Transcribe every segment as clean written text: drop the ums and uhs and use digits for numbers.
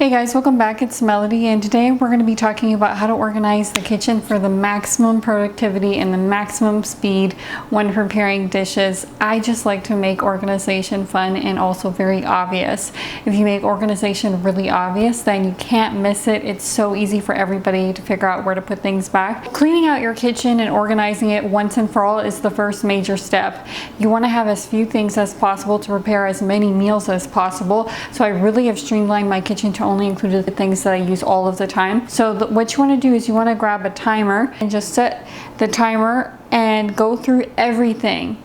Hey guys, welcome back. It's Melody, and today we're going to be talking about how to organize the kitchen for the maximum productivity and the maximum speed when preparing dishes. I just like to make organization fun and also very obvious. If you make organization really obvious, then you can't miss it. It's so easy for everybody to figure out where to put things back. Cleaning out your kitchen and organizing it once and for all is the first major step. You want to have as few things as possible to prepare as many meals as possible. So I really have streamlined my kitchen to only include the things that I use all of the time. So what you want to do is you want to grab a timer and just set the timer and go through everything.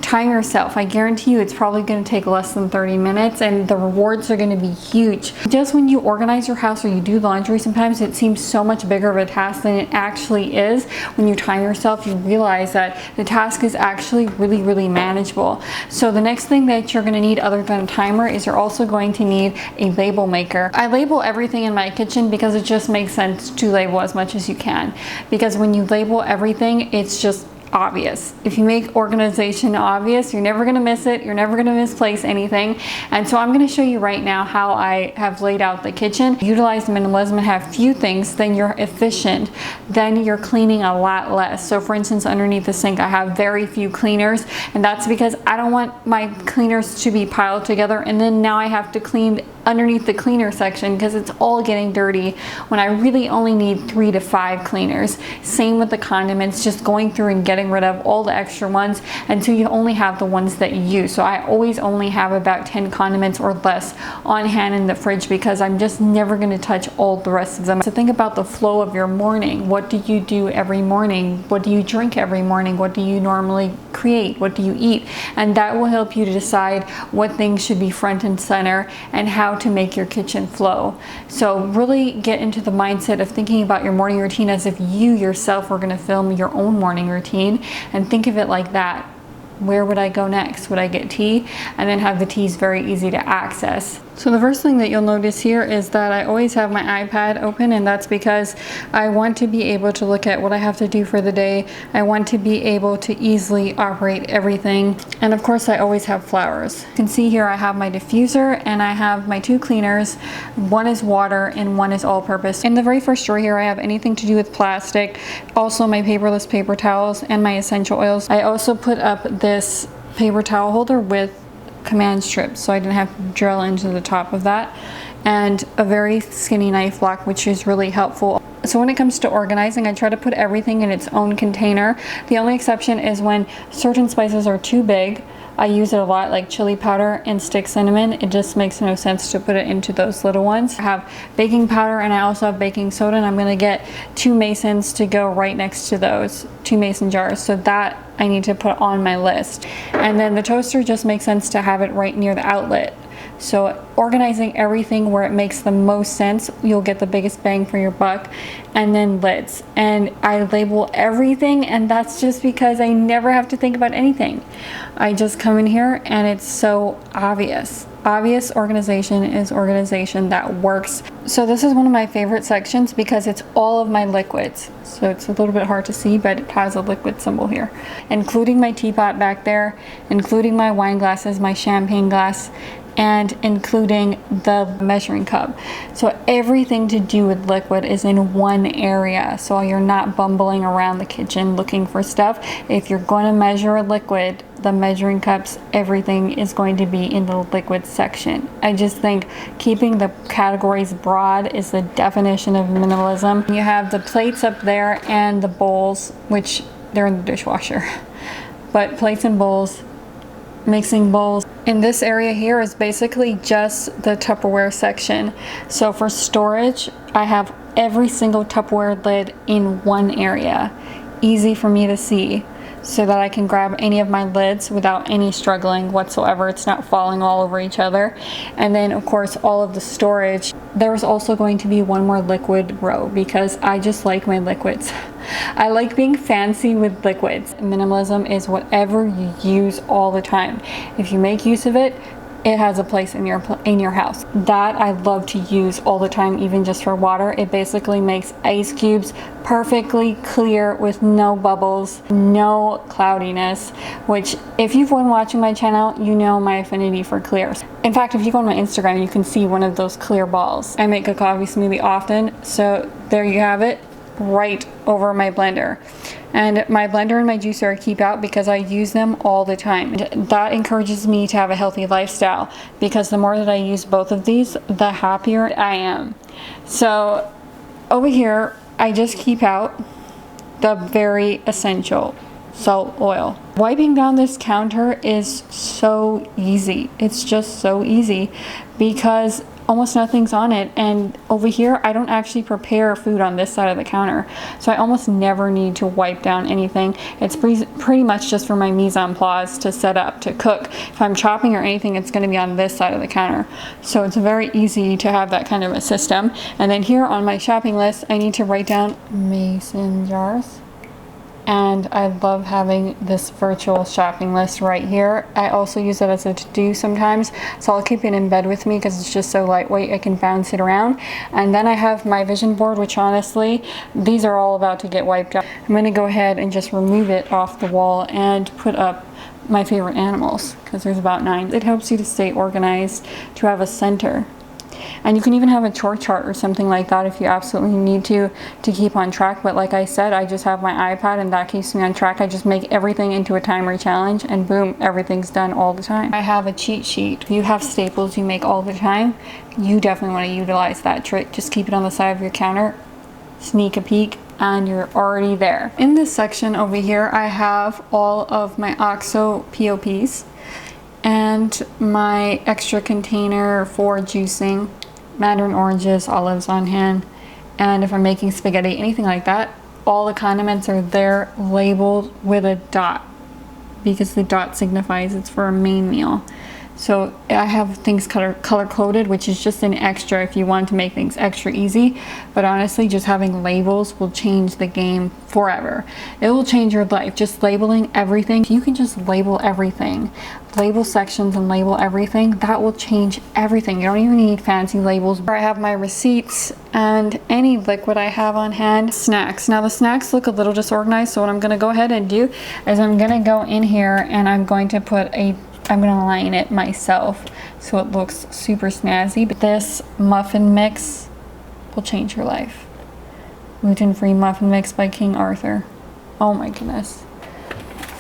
Time yourself. I guarantee you it's probably going to take less than 30 minutes and the rewards are going to be huge. Just when you organize your house or you do laundry, sometimes it seems so much bigger of a task than it actually is. When you time yourself, you realize that the task is actually really manageable. So the next thing that you're going to need other than a timer is you're also going to need a label maker. I label everything in my kitchen because it just makes sense to label as much as you can. Because when you label everything, it's just obvious. If you make organization obvious, you're never going to miss it. You're never going to misplace anything. And so I'm going to show you right now how I have laid out the kitchen. Utilize minimalism and have few things, then you're efficient. Then you're cleaning a lot less. So for instance, underneath the sink, I have very few cleaners, and that's because I don't want my cleaners to be piled together and then now I have to clean underneath the cleaner section because it's all getting dirty when I really only need 3 to 5 cleaners. Same with the condiments, just going through and getting rid of all the extra ones until you only have the ones that you use. So I always only have about 10 condiments or less on hand in the fridge because I'm just never going to touch all the rest of them. So think about the flow of your morning. What do you do every morning? What do you drink every morning? What do you normally create? What do you eat? And that will help you to decide what things should be front and center and how to make your kitchen flow. So really get into the mindset of thinking about your morning routine as if you yourself were going to film your own morning routine, and think of it like that. Where would I go next? Would I get tea? And then have the teas very easy to access. So the first thing that you'll notice here is that I always have my iPad open, and that's because I want to be able to look at what I have to do for the day. I want to be able to easily operate everything. And of course I always have flowers. You can see here I have my diffuser and I have my 2 cleaners. One is water and one is all-purpose. In the very first drawer here I have anything to do with plastic, also my paperless paper towels and my essential oils. I also put up this paper towel holder with command strips so I didn't have to drill into the top of that, and a very skinny knife block, which is really helpful. So when it comes to organizing, I try to put everything in its own container. The only exception is when certain spices are too big. I use it a lot, like chili powder and stick cinnamon. It just makes no sense to put it into those little ones. I have baking powder and I also have baking soda, and I'm going to get 2 masons to go right next to those 2 mason jars, so that I need to put on my list. And then the toaster just makes sense to have it right near the outlet. So organizing everything where it makes the most sense, you'll get the biggest bang for your buck. And then lids. And I label everything, and that's just because I never have to think about anything. I just come in here and it's so obvious. Obvious organization is organization that works. So this is one of my favorite sections because it's all of my liquids. So it's a little bit hard to see, but it has a liquid symbol here. Including my teapot back there, including my wine glasses, my champagne glass, and including the measuring cup. So everything to do with liquid is in one area, so you're not bumbling around the kitchen looking for stuff. If you're going to measure a liquid, the measuring cups, everything is going to be in the liquid section. I just think keeping the categories broad is the definition of minimalism. You have the plates up there and the bowls, which they're in the dishwasher, but plates and bowls, mixing bowls. In this area here is basically just the Tupperware section. So for storage, I have every single Tupperware lid in one area. Easy for me to see so that I can grab any of my lids without any struggling whatsoever. It's not falling all over each other. And then of course all of the storage. There's also going to be one more liquid row because I just like my liquids. I like being fancy with liquids. Minimalism is whatever you use all the time. If you make use of it, it has a place in your house. That I love to use all the time, even just for water. It basically makes ice cubes perfectly clear with no bubbles, no cloudiness, which if you've been watching my channel, you know my affinity for clears. In fact, if you go on my Instagram, you can see one of those clear balls. I make a coffee smoothie often, so there you have it, right over my blender. And my blender and my juicer I keep out because I use them all the time. And that encourages me to have a healthy lifestyle, because the more that I use both of these, the happier I am. So over here, I just keep out the very essential salt oil. Wiping down this counter is so easy. It's just so easy because almost nothing's on it. And over here, I don't actually prepare food on this side of the counter, so I almost never need to wipe down anything. It's pretty much just for my mise en place to set up, to cook. If I'm chopping or anything, it's going to be on this side of the counter. So it's very easy to have that kind of a system. And then here on my shopping list, I need to write down mason jars. And I love having this virtual shopping list right here. I also use it as a to-do sometimes, so I'll keep it in bed with me because it's just so lightweight I can bounce it around. And then I have my vision board, which honestly, these are all about to get wiped out. I'm going to go ahead and just remove it off the wall and put up my favorite animals, because there's about 9. It helps you to stay organized, to have a center. And you can even have a chore chart or something like that if you absolutely need to keep on track. But like I said, I just have my iPad and that keeps me on track. I just make everything into a timer challenge and boom, everything's done all the time. I have a cheat sheet. If you have staples you make all the time, you definitely want to utilize that trick. Just keep it on the side of your counter, sneak a peek, and you're already there. In this section over here, I have all of my OXO POPs and my extra container for juicing, mandarin oranges, olives on hand, and if I'm making spaghetti, anything like that, all the condiments are there labeled with a dot, because the dot signifies it's for a main meal. So I have things color coded, which is just an extra if you want to make things extra easy. But honestly, just having labels will change the game forever. It will change your life. Just labeling everything. If you can just label everything, label sections and label everything, that will change everything. You don't even need fancy labels. I have my receipts and any liquid I have on hand. Snacks. Now the snacks look a little disorganized, so what I'm going to go ahead and do is I'm going to go in here and I'm going to line it myself so it looks super snazzy. But this muffin mix will change your life. Gluten-free muffin mix by King Arthur. Oh my goodness.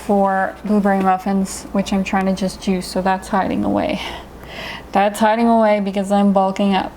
For blueberry muffins, which I'm trying to just juice, so that's hiding away. That's hiding away because I'm bulking up.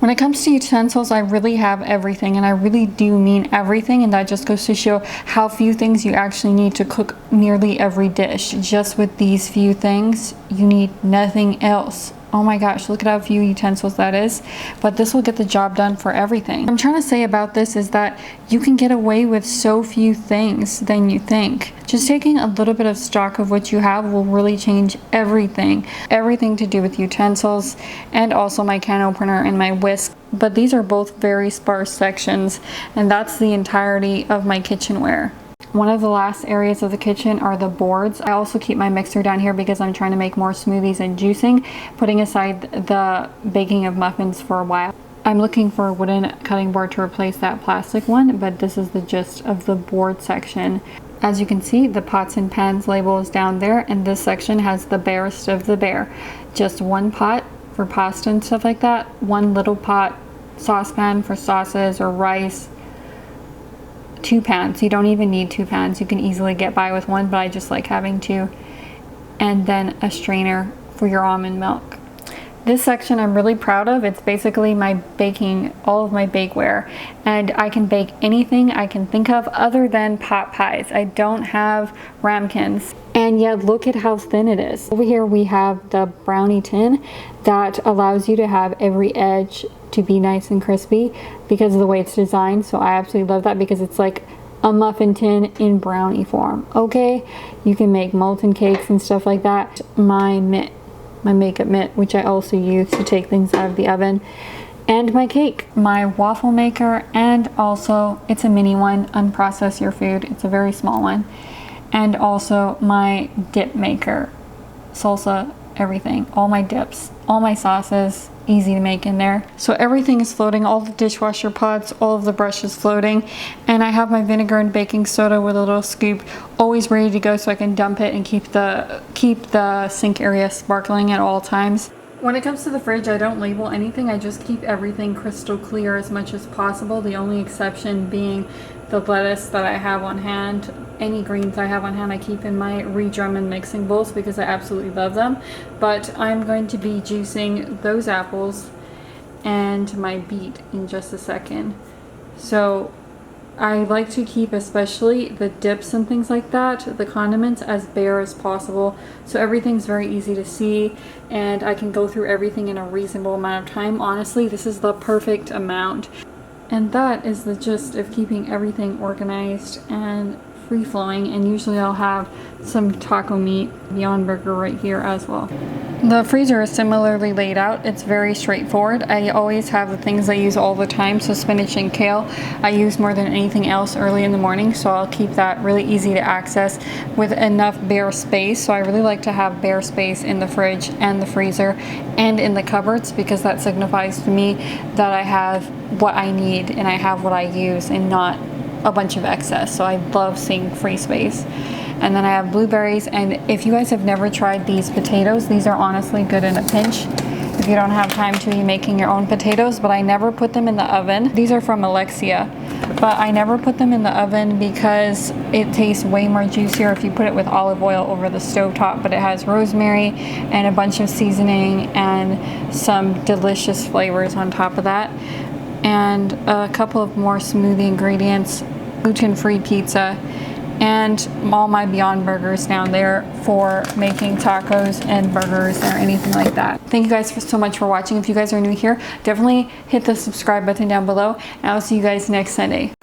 When it comes to utensils, I really have everything, and I really do mean everything, and that just goes to show how few things you actually need to cook nearly every dish. Just with these few things, you need nothing else. Oh my gosh, look at how few utensils that is. But this will get the job done for everything. What I'm trying to say about this is that you can get away with so few things than you think. Just taking a little bit of stock of what you have will really change everything. Everything to do with utensils, and also my can opener and my whisk. But these are both very sparse sections, and that's the entirety of my kitchenware. One of the last areas of the kitchen are the boards. I also keep my mixer down here because I'm trying to make more smoothies and juicing, putting aside the baking of muffins for a while. I'm looking for a wooden cutting board to replace that plastic one, but this is the gist of the board section. As you can see, the pots and pans label is down there, and this section has the barest of the bare. Just one pot for pasta and stuff like that, one little pot saucepan for sauces or rice, 2 pans. You don't even need 2 pans. You can easily get by with one, but I just like having 2. And then a strainer for your almond milk. This section I'm really proud of. It's basically my baking, all of my bakeware. And I can bake anything I can think of other than pot pies. I don't have ramekins. And yet look at how thin it is. Over here we have the brownie tin that allows you to have every edge to be nice and crispy because of the way it's designed. So I absolutely love that because it's like a muffin tin in brownie form. Okay, you can make molten cakes and stuff like that. My mitt, my makeup mitt, which I also use to take things out of the oven, and my cake, my waffle maker, and also it's a mini one, unprocess your food. It's a very small one. And also my dip maker, salsa everything, all my dips, all my sauces, easy to make in there. So everything is floating, all the dishwasher pots, all of the brushes floating, and I have my vinegar and baking soda with a little scoop always ready to go so I can dump it and keep the sink area sparkling at all times. When it comes to the fridge, I don't label anything. I just keep everything crystal clear as much as possible. The only exception being the lettuce that I have on hand. Any greens I have on hand I keep in my Redrum mixing bowls because I absolutely love them. But I'm going to be juicing those apples and my beet in just a second. So I like to keep especially the dips and things like that, the condiments, as bare as possible, so everything's very easy to see and I can go through everything in a reasonable amount of time. Honestly, this is the perfect amount. And that is the gist of keeping everything organized and free-flowing, and usually I'll have some taco meat, Beyond Burger, right here as well. The freezer is similarly laid out. It's very straightforward. I always have the things I use all the time, so spinach and kale I use more than anything else early in the morning, so I'll keep that really easy to access with enough bare space. So I really like to have bare space in the fridge and the freezer and in the cupboards, because that signifies to me that I have what I need and I have what I use and not a bunch of excess. So I love seeing free space. And then I have blueberries, and if you guys have never tried these potatoes, these are honestly good in a pinch if you don't have time to be making your own potatoes. But I never put them in the oven. These are from Alexia, but I never put them in the oven because it tastes way more juicier if you put it with olive oil over the stovetop. But it has rosemary and a bunch of seasoning and some delicious flavors on top of that, and a couple of more smoothie ingredients, gluten-free pizza, and all my Beyond Burgers down there for making tacos and burgers or anything like that. Thank you guys so much for watching. If you guys are new here, definitely hit the subscribe button down below, and I'll see you guys next Sunday.